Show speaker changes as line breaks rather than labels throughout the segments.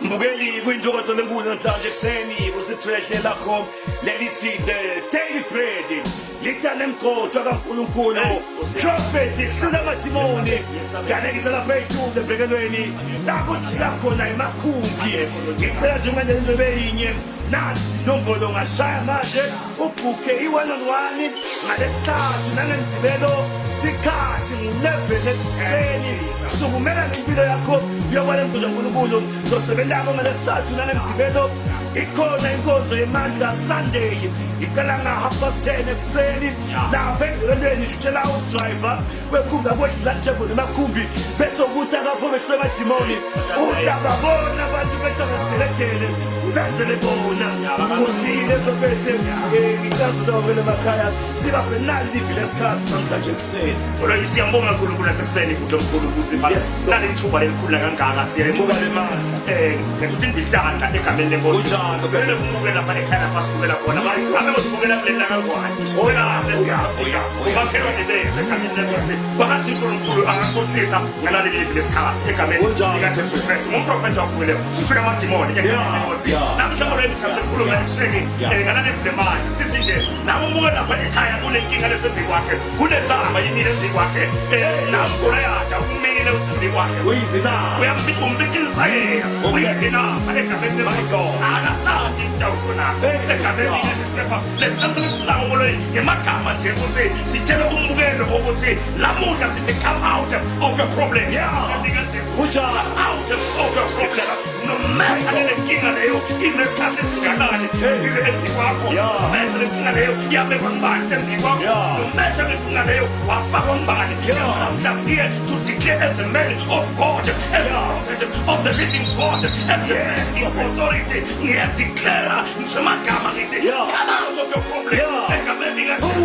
Mbukeli kwindokozo lenkulu namhlanje ekuseni kusithwehle lakho lelithi the daily bread litane mqotho kaNkulunkulu prophet hlula amadimoni kanekisa lapha eThule ebhekelweni la kujika khona emakhumbi ngicela nje manje indlebe yinye nathi nombolo ngashaya manje ubhuke i-1-on-1 ngalesithathu nangemgibelo sikhathi ngo-11 ekuseni sukumela nempilo yakho uyobona impilo kaNkulunkulu zosebenza ngalesithathu nangemgibelo ikhona inkonzo yemandla Sunday iqala nga10:30 ekuseni lapha ebhekelweni sitshela udriver wekhumbi akwedlula emakhumbi bese ukuthi akaphume ehlwe amadimoni utababona abantu bethokozelekele ulandzele bona kusile profethe ngicela uzawela emakhaya sibaphe nali livile esikhathi namhlanje ekuseni
Olo siyambonga kakhulu lasekuseni kulo mkhulu kusiba nali ithuba elikhulu kangaka
ithuba lemandla
ngikuthi ngidlala egameni lenkosi
unjalo
vele kusuke lapha ekhaya basukela khona abe usibukela kulela kangwane usibukela lesiyafika umakhelwa nebeze egameni lenkosi bakathi uNkulunkulu angakosisa ngalali livile esikhathi egameni likaJesu Kristu umprofeti wakhulele ufika amadimoni egameni lenkosi namhlanje lesasekhuluma ekuseni ngalali livile manje sithi nje nabo muke lapha ekhaya kunenkinga lesembi kwakhe kunenzaba yimile embi kwakhe namkhula yada umile usembi kwakhe
uyivina
uyambikisa yena uyivina egameni lenkosi akasathi njawuthona egameni likaJesu lesinamhlanje sinamolo ngemagama nje ukuthi sitshela umbukelo ukuthi lamuhla sithi come out of your problem
unjalo
out of your problem no matter lenkinga leyo inesikhathi esinganani embi kwakho no matter lenkinga leyo yabekwa ngubani embi kwakho no matter lenkinga leyo wafakwa ngubani I'm here to declare as a man of God, as a prophet of the living God, as a man in authority. Ngiyadeclare ngemagama ngithi come out of your problem egameni likaJesu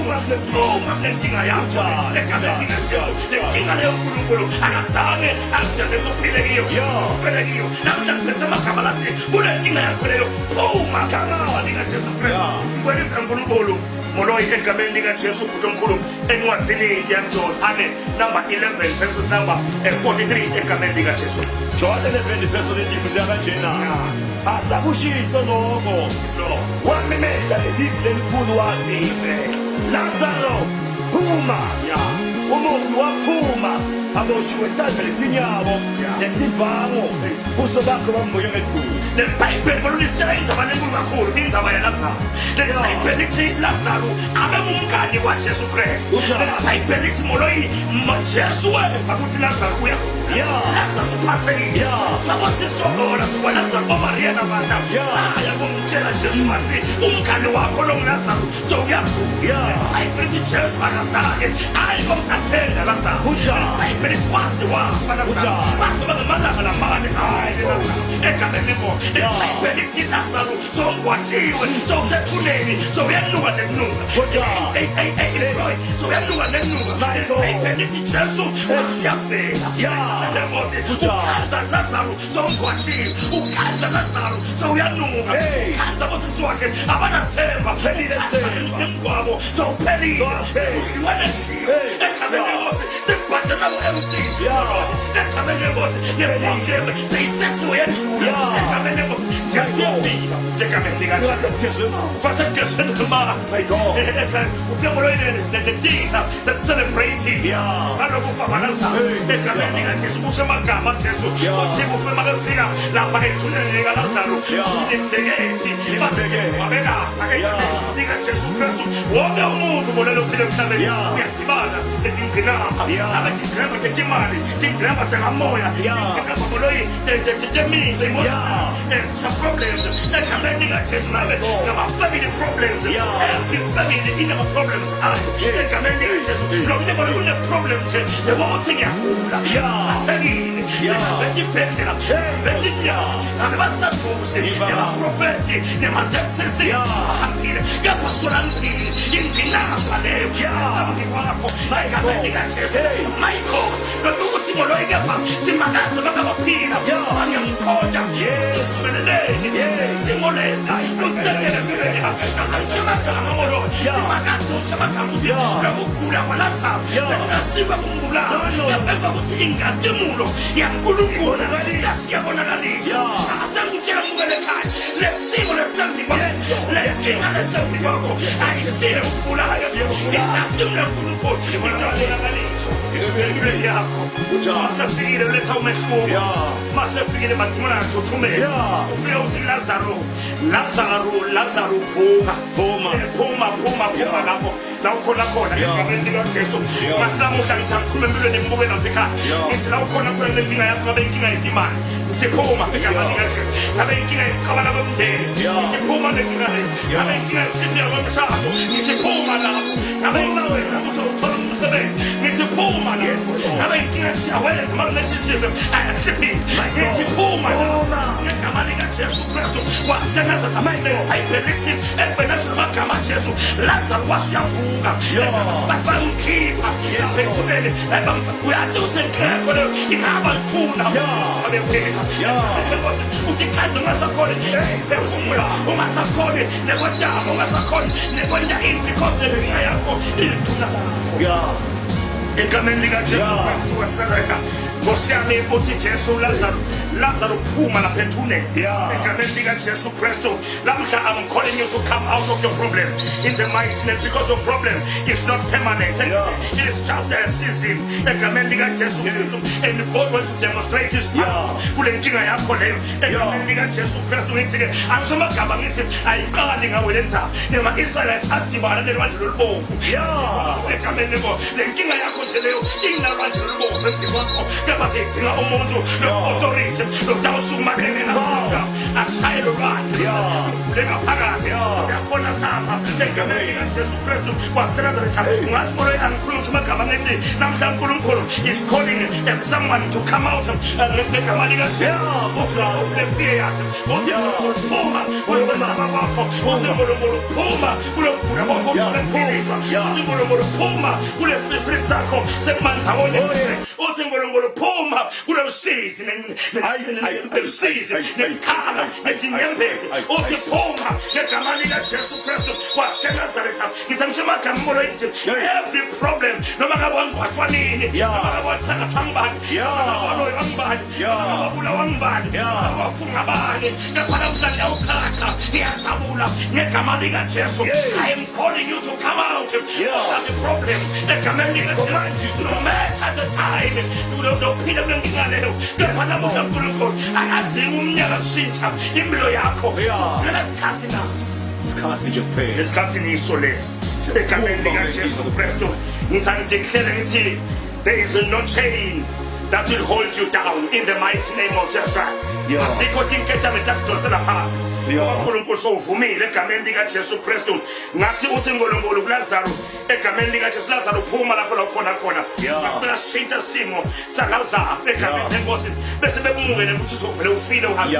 lenkinga yakho egameni likaJesu lenkinga leyo uNkulunkulu akazange akudale uphile kiyo ufele kiyo namhlanje bethe amagama lathi kulenkinga yakho leyo phuma kama likaJesu Kristu sikwelethwa uNkulunkulu moloyi egameni likaJesu uNkulunkulu encwadini yaJohn number 11 verses number 43 egameni likaJesu
John 11 verse 43 siyakanjena asakushito noko wamemeta lelivi lelikhulu wathi Lazaro phuma umufi waphuma aboshiwe entandla letinyabo netindvango buso bakho bambuye ngedulu
leBhayibheli bolulisitshela indzaba lenkulu kakhulu indzaba yaLazaro leBhayibheli lithi Lazaro abe ngumngani kaJesu Kristu leBhayibheli lithi moloyi Jesu wefa kuthi Lazaro uyagula Lazaro uphathekile sabasisobola kwaLazaro uMaria nabantu ayakumtshela Jesu wathi umngani wakho lo Lazaro sowuyagula leBhayibheli lithi Jesu akazange ayikomthathela Lazaro leBhayibheli lithi wafa Lazaro wafa ngamalanga lamane egameni lenkosi leBhayibheli lithi Lazaro sowugwatshiwe sowusethuneni sowuyanuka nekunuka sowuyanuka nekunuka leBhayibheli lithi Jesu wasiyafela lenkosi ukhanza Lazaro sowugwatshiwe ukhanza Lazaro sowuyanuka ukhanza bosisi wakhe abanathemba emgwabo sowuphelile udliwa nedliwa egameni lenkosi sibhadela MC egameni lenkosi nebhayibheli seyisethiwe yedlula egameni lenkosi Jesu yafika egameni likaJesu fasegezweni kumama ufika moloyini the things that celebrating balokufa kwaLazaro egameni likaJesu kusho amagama Jesu uthi kufe makafika lapha ethuneni likaLazaro indekeni bathi wabela likaJesu Kristu wonke umuntu molelo phile emhlabeni uyadibana ezingqinamba abathi ngaba themali ngaba thakamoya ngaba moloyi temize problems egameni likaJesu nawe ngaba family problems every family ina problems egameni likaJesu lo muntu une problems yebothi ngiyagula athekile bethi phethela bethi abasafusi abaprofeti nemazetsesi ahambile kapasolantini ingqinamba leyo yasambi kwakho egameni likaJesu Michael lokuthi moloyi kepha simakatha bakabaphila ngiyamkhoja simeleleni simoleza usekele mina akamshemagama moloyi simakatha ushemagama uthi lokugula kwaLazaro nasiba kumbula yapemba ukuthi ingathemulo yaNkulunkulu yasiyabonakalisa lenkinga lesembi kwakho ayisile ukubulala ingathumle uNkulunkulu inobonakaliso empilweni yakho masefikile letha umehluko masefikile madimona athuthumela ufike uthi Lazaro vuka phuma lapho la ukhona khona egameni likaJesu masinamuhla ngisakhuluma empilweni embukela lapha ngithi la ukhona khona lenkinga yakho ngabe inkinga yetimali siphuma egameni likaJesu ngabe inkinga yokuxabana kwemndeni siphuma lenkinga le ngabe inkinga yokuthinteka kwemshado siphuma lapho ngabe wena uzothola umsebenzi siphuma lapho ngabe inkinga yokuthi ama-relationship ayahliphi siphuma egameni likaJesu Kristu wasebenza amandla ayibhekisi ekwenezwe amagama aJesu Lazaro wasiyavuka basibamkhipha isithubele uyatuze ngekho leyo ingaba lithuna abephela uthi khanze ungasakhona ungasakhona nekwentaba ungasakhona nekwenta ini because lenkinga yakho ilithuna lakho egameni likaJesu Kristu wasebenza Nkosi yami uthi Jesu Lazaro phuma lapha ethuneni egameni likaJesu Kristu lamhla I'm calling you to come out of your problem in the mighty name because your problem is not permanent it is just a season egameni likaJesu Kristu and God wants to demonstrate his power kule nkinga yakho leyo egameni likaJesu Kristu ngithi-ke angisho amagama ngithi ayiqali ngawe le ndaba nema-Israelites adibana nelwandle lolubovu egameni leko le nkinga yakho nje leyo inalwandle lolubovu empilweni wakho Kapasitinga umuntu no-authority lokudawusukuma benena ashaye lo bantu uvuleka phakathi uyakhona lapha egameni likaJesu Kristu waseNazaretha ungathi bolo angikhuluma amagama ngithi namhla uNkulunkulu is calling someone to come out ngegama likaJesu uflefiye yakhe uthi phuma kulomsaba wakho uthi Nkulunkulu phuma kulomgula wakho uphilisa uthi Nkulunkulu phuma kule spirit sakho sekumandawonye uthi Nkulunkulu phuma kulosizi nesizi nekhala netinyembezi uthi phuma ngegama likaJesu Kristu waseNazaretha ngithi ngisho amagama mbolo yithi every problem noma ngabe wangcwatshwa nini noma ngabe wathathwa ngibani noma ngabe wangibani noma wabula wangibani noma wafunga bani ngapha namhlanje awukhakha ngiyazabula ngegama likaJesu I am calling you to come out of the problem egameni likaJesu no matter the time uphila kule nkinga leyo ngapha namuhla uNkulunkulu akadzingi umnyaka kushintsha impilo yakho sina sikhathi naso
Isikhathi nje kuphela
esikhathini iso lesi egameni likaJesu Kristu ngizangideklare ngithi there is no chain that will hold you down in the mighty name of Jesus. Atikho tinketha metadosela phasi uNkulunkulu sovumile egameni likaJesu Kristu ngathi uthi Nkulunkulu kuLazaro egameni likaJesu Lazaro phuma lapho lakhona khona ngakubela shintsha simo saLazaro egameni lenkosi bese bebumukele ukuthi uzovele ufile uhambe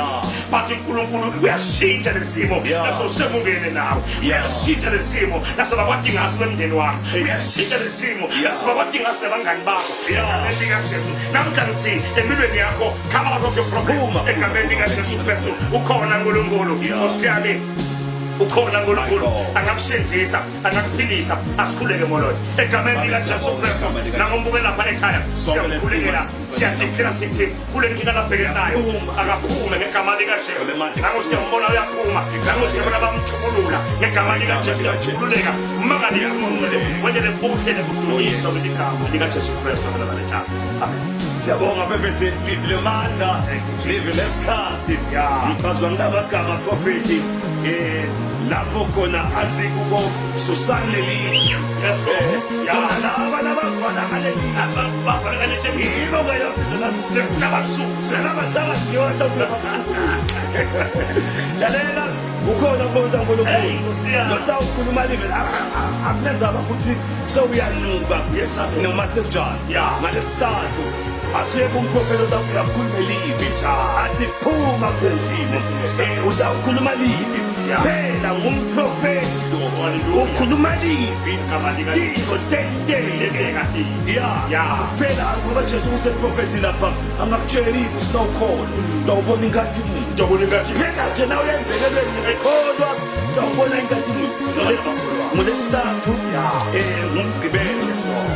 but uNkulunkulu uyashintsha lesimo laso semungene nawe uyashintsha lesimo laso bakwadinga asebemndeni wakho uyashintsha lesimo laso bakwadinga asebangani bakho egameni likaJesu namhla ngithi empilweni yakho come out of your problem egameni likaJesu Kristu ukhona Nkulunkulu Nkosi yami ukhona Nkulunkulu angakusenzisa angakuphilisa asikhuleke moloyo egameni likaJesu Kristu nangombukela lapha ekhaya siyakhulekela siyadikira sithi kule nkinga labhekene nayo akaphume ngegama likaJesu nangosiyambona uyaphuma nangosiyabona bamthulula ngegama likaJesu uyakhululeka umangalisa uMngcwele wendele buhle nebuduyisa ngegama likaJesu Kristu waseNazaretha amen.
Siyabonga bebese livile amandla livile esikhathi ngicazwa ngilabagama prophetic lapho khona athi kubo susanelile laba labafana abafana kanje yibo ngayo sifuna abasusa labasaka siyonto lalela ukhona bonke Nkulunkulu nota ukhuluma livile akunenzaba ukuthi sewuyanuka noma senjani ngalesizathu Asiye kumprofeta udafuna khuluma livi athi phuma kulesimo udawukhuluma livi phela ngumprofeti lo ukhuluma livi diko tendele phela ngoba Jesu uthe profeti lapha angakutsheli snow call dawubona ingathi phela nje nawe uyembelelweni ekholwa dawubona ingathi ngolesizathu ngumgibelo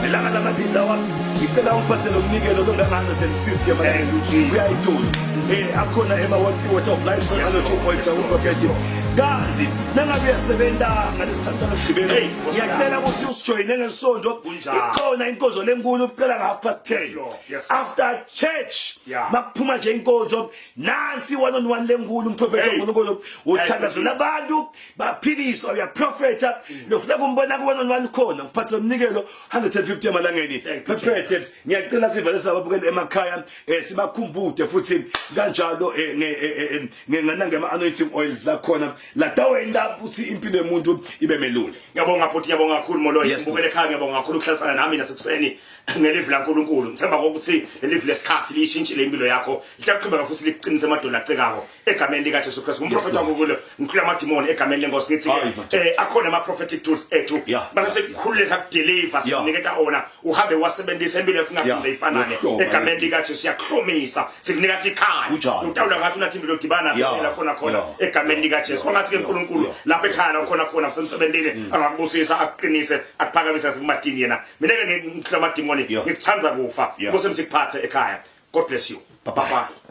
nelanga lamabili wami ngicela ungiphathele umnikelo longa-150 yamalanga uyayidula akhona ema-water of life anotsho uprofethi kanti nangabe uyasebenza ngalesithathu lokugqibela
Hey,
ngiyacela ukuthi usijoyine ngesonto
Kunjalo.
ikhona inkonzo lenkulu ukucela nga10:30
Lord, yes.
after church
Yeah.
makuphuma nje inkonzo nansi one on one lenkulu umprofeti
Hey.
uNkulunkulu uthandazela abantu baphiliswa uyaprofeta lofuna kumbona ku one on one khona ngiphathe umnikelo 150 emalangeni
Thank you,
phephethe ngiyacela sivale sababukela emakhaya sibakhumbude futhi kanjalo ngengama anointing oils la khona la tawenda ukuthi impilo yomuntu ibe melule.
Ngiyabonga futhi ngiyabonga kakhulu Moloi.
Yes,
Ngibukele ekhaya ngiyabonga kakhulu ukuhlalisana nami nasekuseni ngelive laNkulunkulu. Ngithemba ukuthi lelive lesikhathi lishintshile impilo yakho. Liyaqhubeka futhi liqinise amadolo acekako egameni lika Jesu Kristu. Umprofeti waNkulunkulu ngikhulula amadimoni egameni lenkosi ngithi akhona ama prophetic tools ethu. Base sekukhululeka kudeliver siniketa ona uhambe wasebenzisa impilo yakho ngaphinde ifanane egameni lika Jesu siyakhomisa sikunika ikhaya. Utawula ngathi unathi impilo dibana phela khona egameni lika Jesu. Ngathi ke uNkulunkulu lapha ekhaya khona semsebenzini angakubusisa aqinise akuphakamisa sikumadini yena. Mina ke ngikhulula amadimoni ngikuthanda kufa. Bose msikuphathe ekhaya. God bless you. Bye bye.